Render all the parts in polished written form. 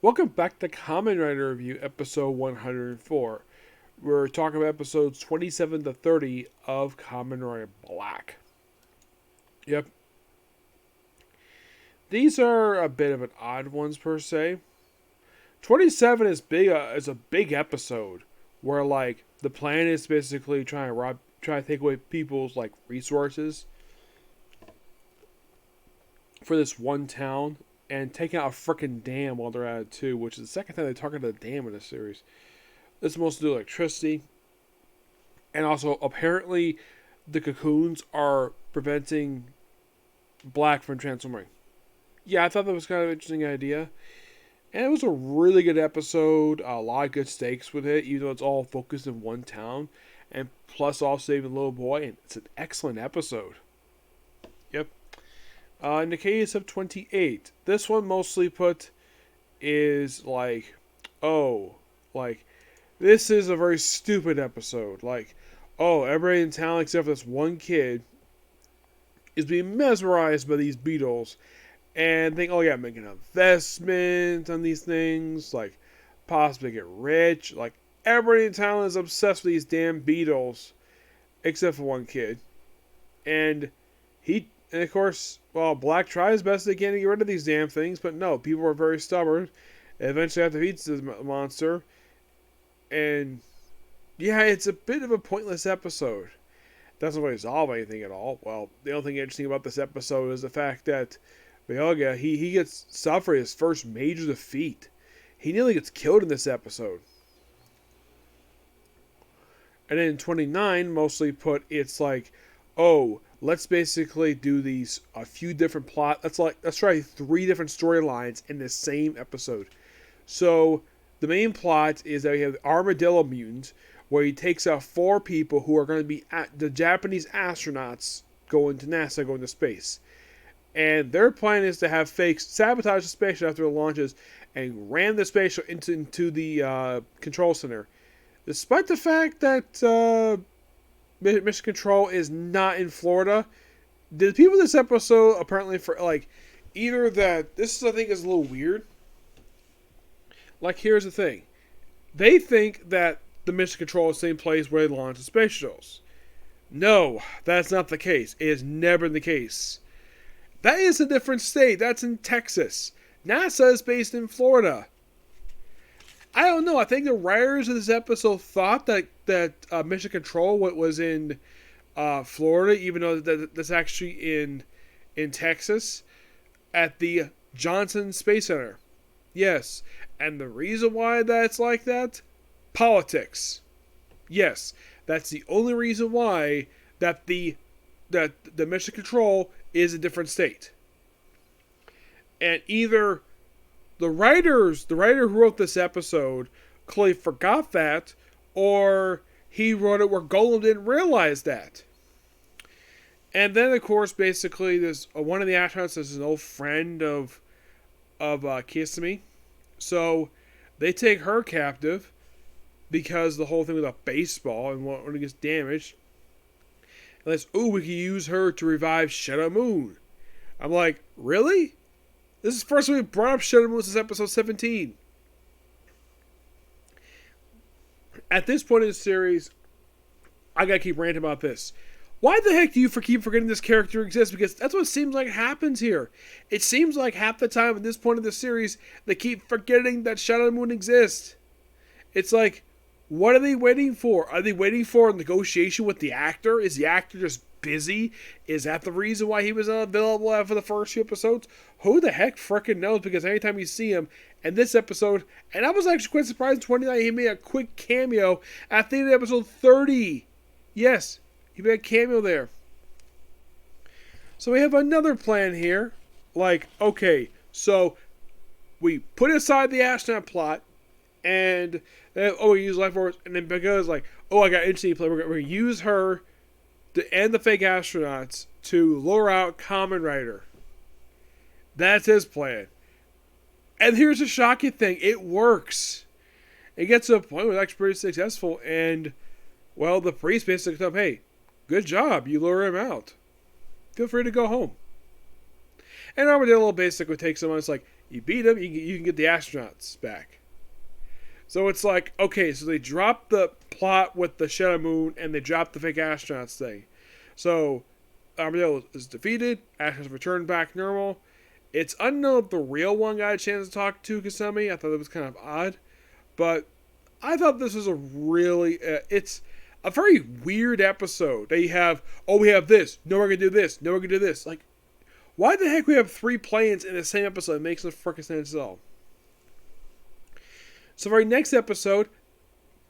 Welcome back to Kamen Rider Review, episode 104. We're talking about episodes 27 to 30 of Kamen Rider Black. Yep. These are a bit of an odd ones per se. 27 is big. Is a big episode where the plan is basically try to take away people's resources for this one town and taking out a freaking dam while they're at it too, which is the second time they talk about the dam in this series. This is mostly to do with electricity, and also apparently the cocoons are preventing Black from transforming. Yeah, I thought that was kind of an interesting idea, and it was a really good episode. A lot of good stakes with it, even though it's all focused in one town, and plus all saving the little boy, and it's an excellent episode. Yep. In the case of 28, this one mostly put is this is a very stupid episode. Everybody in town except for this one kid is being mesmerized by these beetles and think, oh yeah, make an investment on these things, possibly get rich. Everybody in town is obsessed with these damn beetles except for one kid. And of course, Black tries best they can to get rid of these damn things, but no, people are very stubborn. Eventually have to defeat this monster. And yeah, it's a bit of a pointless episode. Doesn't really resolve anything at all. Well, the only thing interesting about this episode is the fact that Byoga, he gets suffered his first major defeat. He nearly gets killed in this episode. And then in 29, mostly put, it's let's basically do a few different plots. Let's try 3 different storylines in the same episode. So the main plot is that we have the Armadillo Mutants, where he takes out 4 people who are going to be the Japanese astronauts going to NASA, going to space. And their plan is to have fakes sabotage the spaceship after it launches and ram the spaceship into the control center. Despite the fact that Mission Control is not in Florida, the people in this episode apparently either that this I think is a little weird. Here's the thing. They think that the Mission Control is the same place where they launch the space shuttles. No, that's not the case. It has never been the case. That is a different state. That's in Texas. NASA is based in Florida. I don't know. I think the writers of this episode thought that Mission Control was in Florida, even though that's actually in Texas, at the Johnson Space Center. Yes, and the reason why that's like that, politics. Yes, that's the only reason why that the Mission Control is a different state. And either the writer who wrote this episode clearly forgot that, or he wrote it where Golem didn't realize that. And then, of course, basically, there's one of the astronauts is an old friend of Kisame. So they take her captive because the whole thing with a baseball and when it gets damaged. And we can use her to revive Shadow Moon. I'm like, really? This is the first time we brought up Shadow Moon since episode 17. At this point in the series, I gotta keep ranting about this. Why the heck do you keep forgetting this character exists? Because that's what it seems like happens here. It seems like half the time at this point in the series, they keep forgetting that Shadow Moon exists. It's what are they waiting for? Are they waiting for a negotiation with the actor? Is the actor just busy? Is that the reason why he was unavailable for the first few episodes? Who the heck frickin' knows? Because anytime you see him in this episode, and I was actually quite surprised in 29, he made a quick cameo at the end of episode 30. Yes, he made a cameo there. So we have another plan here. Okay, so we put aside the astronaut plot, and we use Life Force, and then because I got interesting play, we're going to use her to end the fake astronauts to lure out Kamen Rider. That's his plan. And here's the shocking thing. It works. It gets to a point where it's actually pretty successful. And, the priest basically tells him, hey, good job. You lure him out. Feel free to go home. And Armadillo basically takes him on. It's You beat them, you can get the astronauts back. So it's like, okay, so they dropped the plot with the Shadow Moon and they dropped the fake astronauts thing. So Armadillo is defeated, astronauts return back normal. It's unknown if the real one got a chance to talk to Kasumi. I thought it was kind of odd. But I thought this was a really, it's a very weird episode. They have, oh, we have this, no, we're going to do this, no, we're going to do this. Like, why the heck we have 3 planes in the same episode? It makes no freaking sense at all. So for our next episode,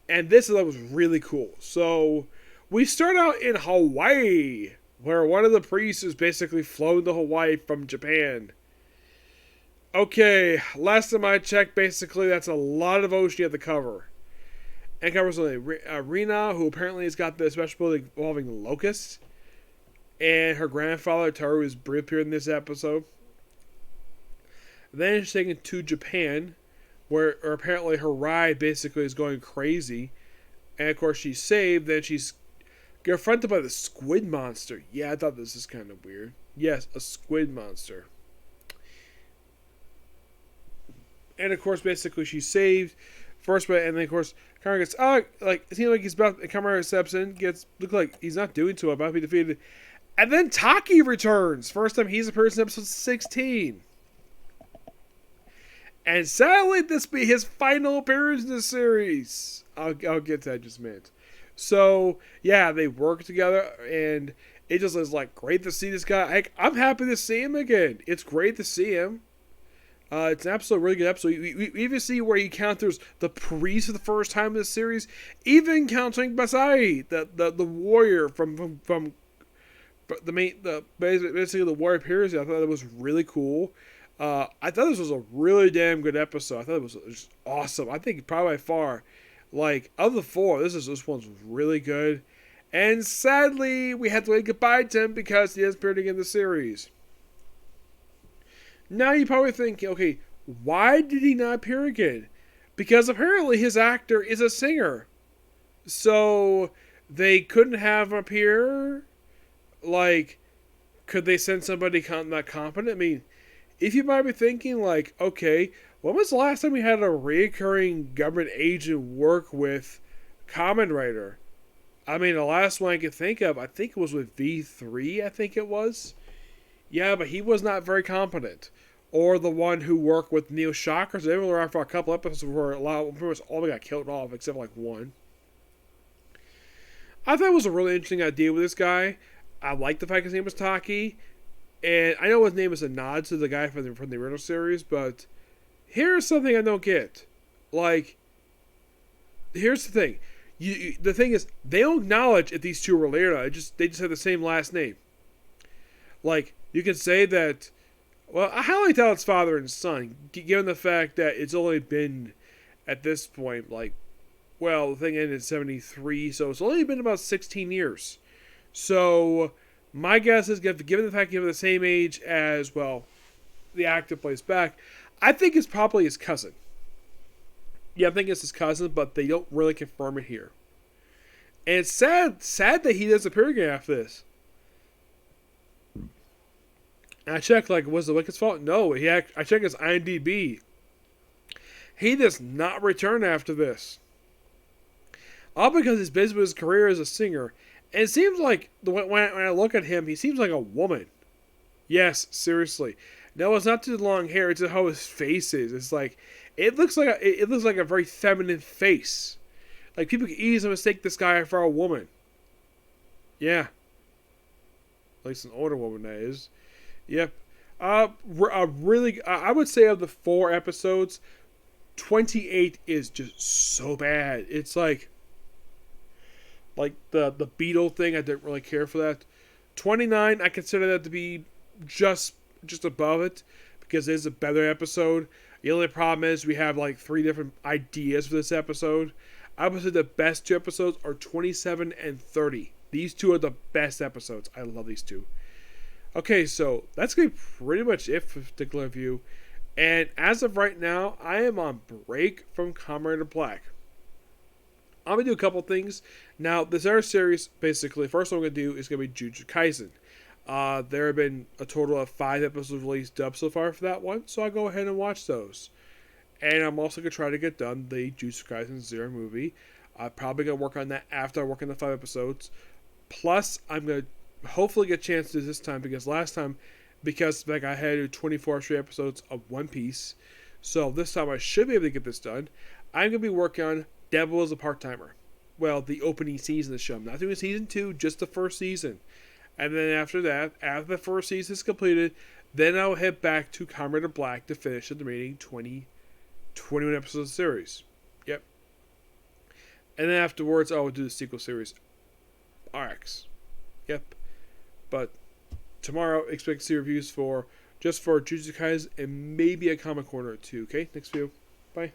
and this was really cool. So we start out in Hawaii, where one of the priests is basically flown to Hawaii from Japan. Okay, last time I checked, basically that's a lot of ocean at the cover. And covers Rina, who apparently has got the special ability involving locusts. And her grandfather, Toru, is appeared in this episode. Then she's taken to Japan, where apparently her ride basically is going crazy. And of course she's saved, then she's confronted by the squid monster. Yeah, I thought this was kind of weird. Yes, a squid monster. And of course, basically she's saved. First, and then of course, Kamen gets, it seems like he's about, Kamen steps in, look like he's not doing too well, about to be defeated. And then Taki returns. First time he's appeared in episode 16. And sadly, this will be his final appearance in the series. I'll get to that in just a minute. So, yeah, they work together, and it just is like great to see this guy. I'm happy to see him again. It's great to see him. It's an absolutely really good episode. We even see where he encounters the priest for the first time in this series, even encountering Basai, the warrior from basically the warrior appears. I thought it was really cool. I thought this was a really damn good episode. I thought it was just awesome. I think probably by far, like, of the 4, this one's really good. And sadly, we had to say goodbye to him because he has appeared again in the series. Now you probably think, okay, why did he not appear again? Because apparently his actor is a singer. So they couldn't have him appear. Like, could they send somebody not competent? I mean, if you might be thinking, like, okay, when was the last time we had a recurring government agent work with Kamen Rider? I mean, the last one I could think of, I think it was with V3, I think it was. Yeah, but he was not very competent. Or the one who worked with Neo Shockers. They were around for a couple episodes where pretty much all they got killed off, except like one. I thought it was a really interesting idea with this guy. I like the fact his name was Taki. And I know his name is a nod to the guy from the original series, but here's something I don't get. Like, here's the thing. The thing is, they don't acknowledge if these two are related. They just have the same last name. Like, you can say that, well, I highly doubt it's father and son, given the fact that it's only been, at this point, like, well, the thing ended in 73, so it's only been about 16 years. So, my guess is, given the fact given the same age as, well, the actor plays back, I think it's probably his cousin. Yeah, I think it's his cousin, but they don't really confirm it here. And it's sad that he doesn't appear again after this. And I checked, like, was the Wicked's fault? No, I checked his IMDb. He does not return after this. All because he's busy with his career as a singer. And it seems like, when I look at him, he seems like a woman. Yes, seriously. No, it's not just long hair, it's just how his face is. It's like, it looks like a very feminine face. Like, people can easily mistake this guy for a woman. Yeah. At least an older woman, that is. Yep. Really, I would say of the 4 episodes, 28 is just so bad. It's like the Beetle thing, I didn't really care for that. 29, I consider that to be just above it, because it is a better episode. The only problem is we have like 3 different ideas for this episode. I would say the best 2 episodes are 27 and 30. These 2 are the best episodes. I love these 2. Okay, so that's going to be pretty much it for this particular review. And as of right now, I am on break from Kamen Rider Black. I'm going to do a couple things. Now, this other series, basically, first one I'm going to do is going to be Jujutsu Kaisen. There have been a total of 5 episodes released dubbed so far for that one, so I'll go ahead and watch those. And I'm also going to try to get done the Jujutsu Kaisen Zero movie. I'm probably going to work on that after I work on the 5 episodes. Plus, I'm going to hopefully get a chance to do this time, because last time, because like I had to do 24 straight episodes of One Piece, so this time I should be able to get this done. I'm going to be working on Devil as a Part-Timer. Well, the opening season of the show. I'm not doing season 2, just the first season. And then after that, after the first season is completed, then I'll head back to Kamen Rider Black to finish the remaining 21 episodes of the series. Yep. And then afterwards, I will do the sequel series, RX. Yep. But tomorrow, expect to see reviews for Jujutsu Kaisen and maybe a comic corner or two. Okay, next video. Bye.